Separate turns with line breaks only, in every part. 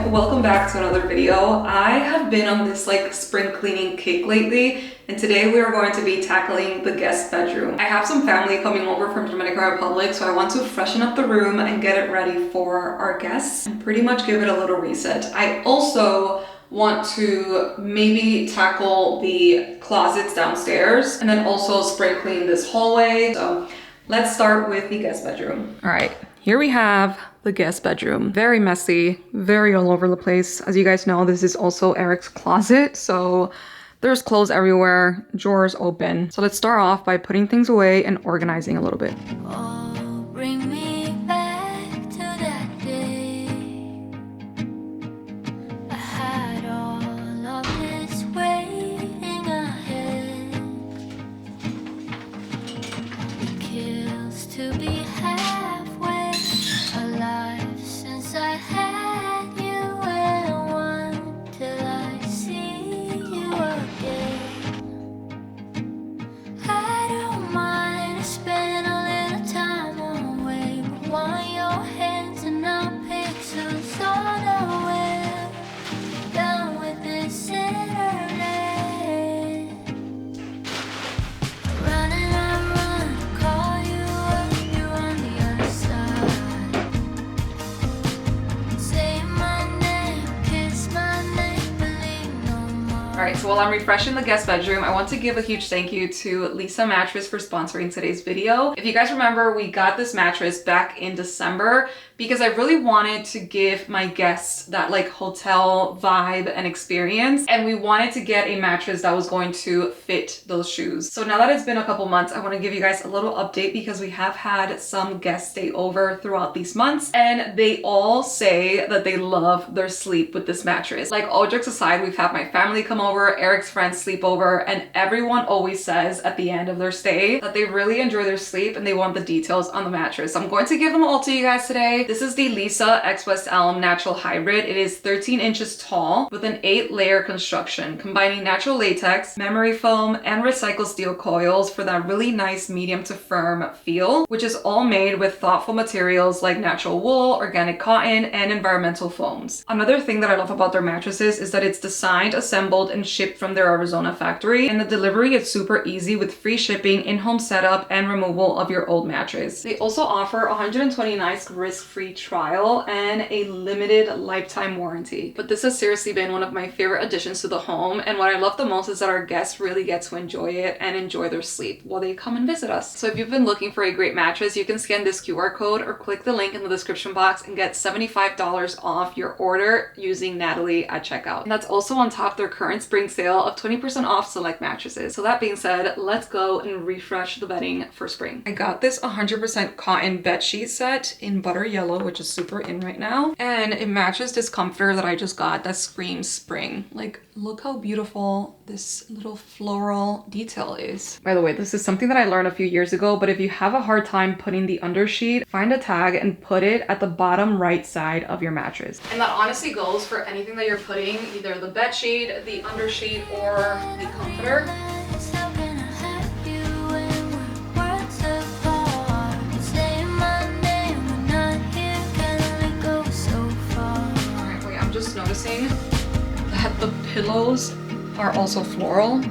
and welcome back to another video. I have been on this like spring cleaning kick lately, and today we are going to be tackling the guest bedroom. I have some family coming over from Dominican Republic, so I want to freshen up the room and get it ready for our guests and pretty much give it a little reset. I also want to maybe tackle the closets downstairs and then also spring clean this hallway. So let's start with the guest bedroom. All right, here we have the guest bedroom. Very messy, very all over the place. As you guys know, this is also Eric's closet, so there's clothes everywhere, drawers open. So let's start off by putting things away and organizing a little bit.
Oh, bring me back to that day. I had all of this waiting ahead. It kills to be halfway alive since I had you, and one till I see you again. I don't mind to spend a little time away, but want your hands and not pixels on a web. Done with this internet. Running, I run, call you up, you're on the other side. Say my name, kiss my name, believe no more.
All right, so while I'm refreshing the guest bedroom, I want to give a huge thank you to Lisa Mattress for sponsoring today's video. If you guys remember, we got this mattress back in December because I really wanted to give my guests that like hotel vibe and experience, and we wanted to get a mattress that was going to fit those shoes. So now that it's been a couple months, I want to give you guys a little update because we have had some guests stay over throughout these months, and they all say that they love their sleep with this mattress. Like, all jokes aside, we've had my family come over, Eric's friends sleep over, and everyone always says at the end of their stay that they really enjoy their sleep and they want the details on the mattress. So I'm going to give them all to you guys today. This is the Lisa X West Elm Natural Hybrid. It is 13 inches tall with an 8-layer construction, combining natural latex, memory foam, and recycled steel coils for that really nice medium to firm feel, which is all made with thoughtful materials like natural wool, organic cotton, and environmental foams. Another thing that I love about their mattresses is that it's designed, assembled, and shipped from their Arizona factory, and the delivery is super easy with free shipping, in-home setup, and removal of your old mattress. They also offer 120 nights risk-free trial and a limited lifetime warranty. But this has seriously been one of my favorite additions to the home, and what I love the most is that our guests really get to enjoy it and enjoy their sleep while they come and visit us. So if you've been looking for a great mattress, you can scan this QR code or click the link in the description box and get $75 off your order using Nathalie at checkout. And that's also on top of their current spring sale of 20% off select mattresses. So that being said, let's go and refresh the bedding for spring. I got this 100% cotton bed sheet set in butter yellow, which is super in right now, and it matches this comforter that I just got that screams spring. Like, look how beautiful this little floral detail is. By the way, this is something that I learned a few years ago, but if you have a hard time putting the undersheet, find a tag and put it at the bottom right side of your mattress. And that honestly goes for anything that you're putting, either the bed sheet, the undersheet, or the comforter. Noticing that the pillows are also floral,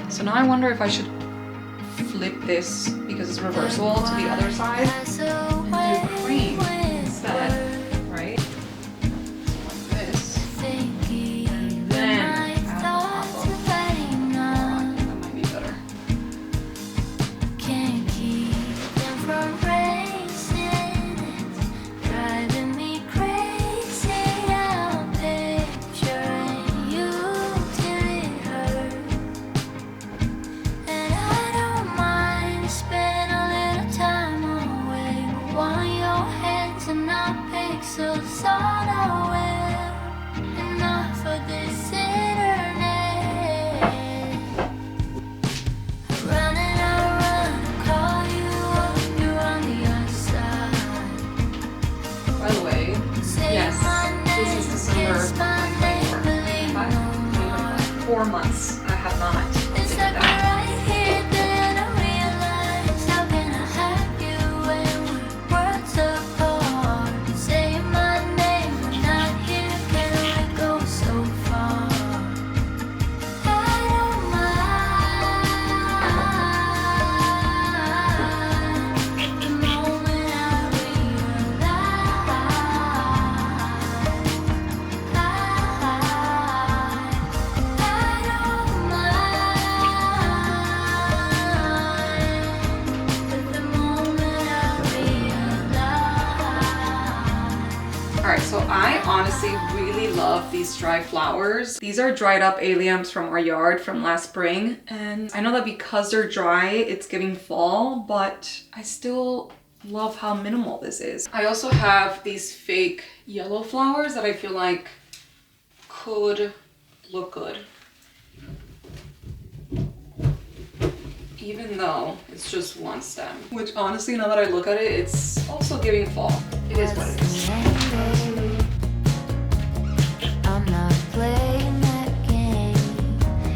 so now I wonder if I should flip this because it's reversible to the other side and do cream instead, right? Like this, and then add top of that might be better.
Can't keep them from racing, it's driving me crazy. I'm picturing you till it hurts, and I don't mind to spend a little time away, but want your hands and not pixels on a web, and not for this internet. Running, I run, call you up, you're on the other side.
By the way, yes, this is December 2024. 4 months I have not
It's
updated
like
that.
right here, then I realize how can I have you when we're worlds apart. Say my name, not here, can
love these dry flowers. These are dried up alliums from our yard from last spring. And I know that because they're dry, it's giving fall, but I still love how minimal this is. I also have these fake yellow flowers that I feel like could look good. Even though it's just one stem. Which honestly, now that I look at it, it's also giving fall. It is what it is.
I'm not playing that game.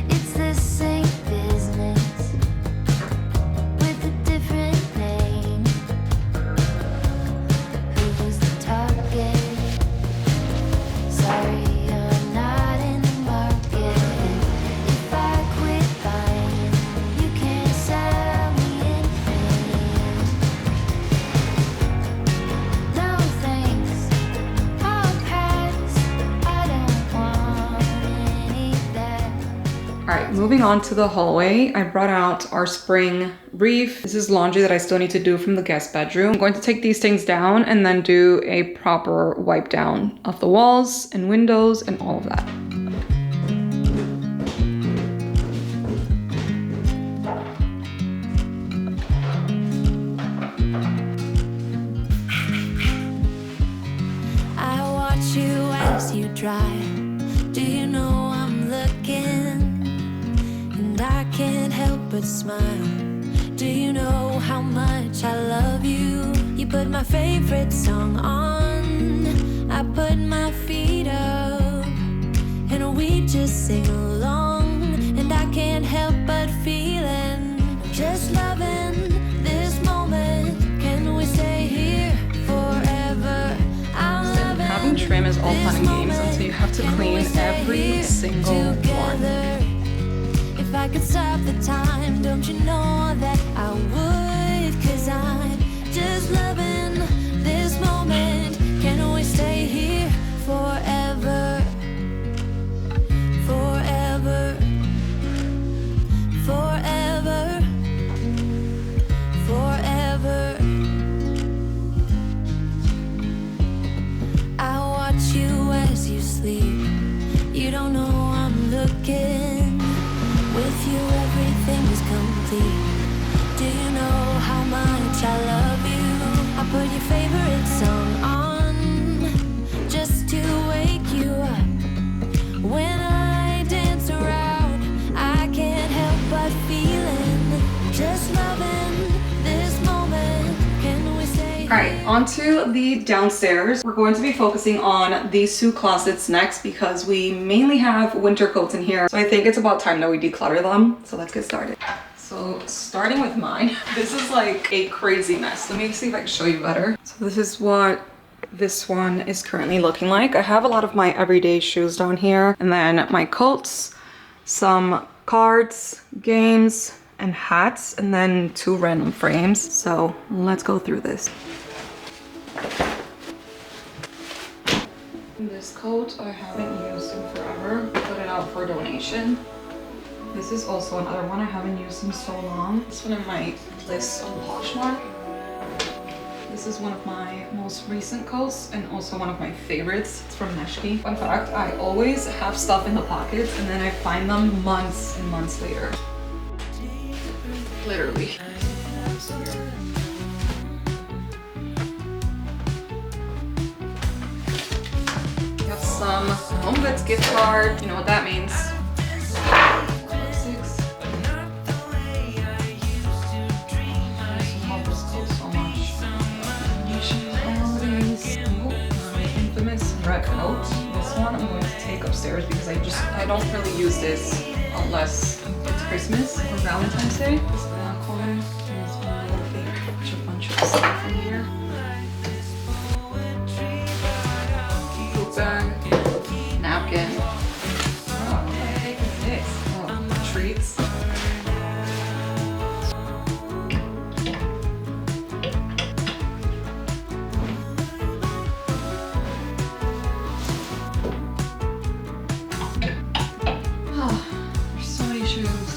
It's the same business with a different name. Who was the target? Sorry, I'm not in the market. If I quit buying, you can't sell me anything. No thanks, I'll pass. I don't want any of that.
All right, moving on to the hallway. I brought out our spring brief. This is laundry that I still need to do from the guest bedroom. I'm going to take these things down and then do a proper wipe down of the walls and windows and all of that.
I watch you as you drive. Do you know I'm looking? And I can't help but smile. Do you know how much I love you? You put my favorite song on. I put my feet up. And we just sing along. And I can't help but feeling. Just loving this moment. Can we stay here forever? I'm loving
Having trim is all fun and games until you have to clean every single one.
If I could stop the time, don't you know that I would? 'Cause I'm just loving this moment. Can we stay here forever? Forever. Forever. Forever. I watch you as you sleep. You don't know I'm looking. With you everything is complete. Do you know how much I love you? I put your favorite song on just to wake you up. When I dance around, I can't help but feeling. Just loving this moment. Can we stay?
All right, onto the downstairs. We're going to be focusing on these two closets next because we mainly have winter coats in here. So I think it's about time that we declutter them. So let's get started. So starting with mine, this is like a crazy mess. Let me see if I can show you better. So this is what this one is currently looking like. I have a lot of my everyday shoes down here, and then my coats, some cards, games, and hats, and then 2 random frames. So let's go through this. This coat I haven't used in forever. Put it out for donation. This is also another one I haven't used in so long. This one in my list on Poshmark. This is one of my most recent coats and also one of my favorites. It's from Neshki. Fun fact, I always have stuff in the pockets and then I find them months and months later. Literally. We have some Home Goods gift card. You know what that means. Lipsticks. Love this coat so much. My infamous red coat. This one I'm going to take upstairs because I don't really use this unless it's Christmas or Valentine's Day. This black one is one of a bunch of stuff in here. Poop bag, napkin. Oh, what the heck is this? Oh, treats. There's so many shoes.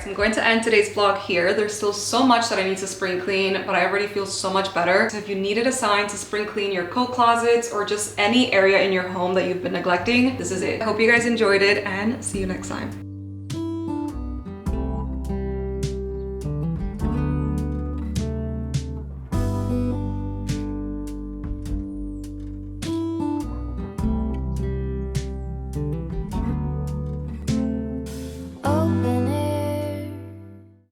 I'm going to end today's vlog here. There's still so much that I need to spring clean, but I already feel so much better. So if you needed a sign to spring clean your coat closets or just any area in your home that you've been neglecting, this is it. I hope you guys enjoyed it and see you next time.